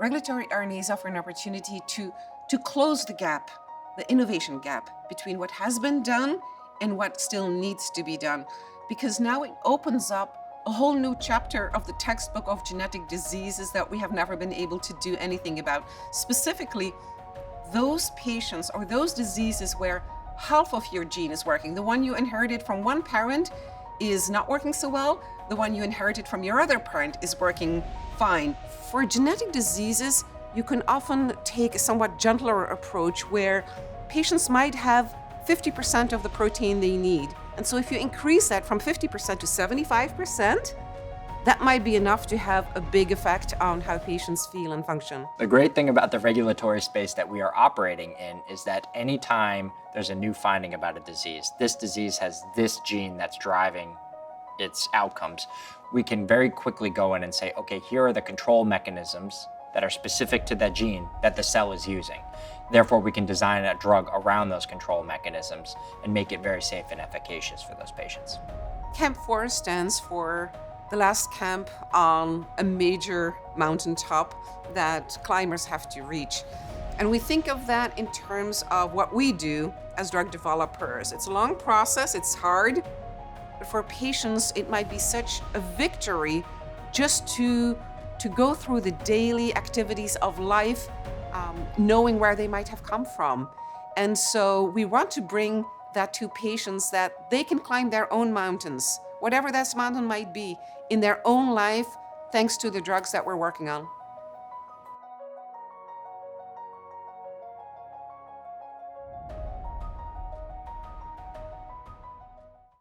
Regulatory RNAs offer an opportunity to close the gap, the innovation gap between what has been done and what still needs to be done. Because now it opens up a whole new chapter of the textbook of genetic diseases that we have never been able to do anything about. Specifically, those patients or those diseases where half of your gene is working. The one you inherited from one parent is not working so well. The one you inherited from your other parent is working fine. For genetic diseases, you can often take a somewhat gentler approach where patients might have 50% of the protein they need. And so if you increase that from 50% to 75%, that might be enough to have a big effect on how patients feel and function. The great thing about the regulatory space that we are operating in is that anytime there's a new finding about a disease, this disease has this gene that's driving its outcomes, we can very quickly go in and say, okay, here are the control mechanisms that are specific to that gene that the cell is using. Therefore, we can design a drug around those control mechanisms and make it very safe and efficacious for those patients. CAMP4 stands for the last camp on a major mountaintop that climbers have to reach. And we think of that in terms of what we do as drug developers. It's a long process, it's hard, but for patients, it might be such a victory just to go through the daily activities of life, knowing where they might have come from. And so we want to bring that to patients, that they can climb their own mountains, whatever that mountain might be, in their own life, thanks to the drugs that we're working on.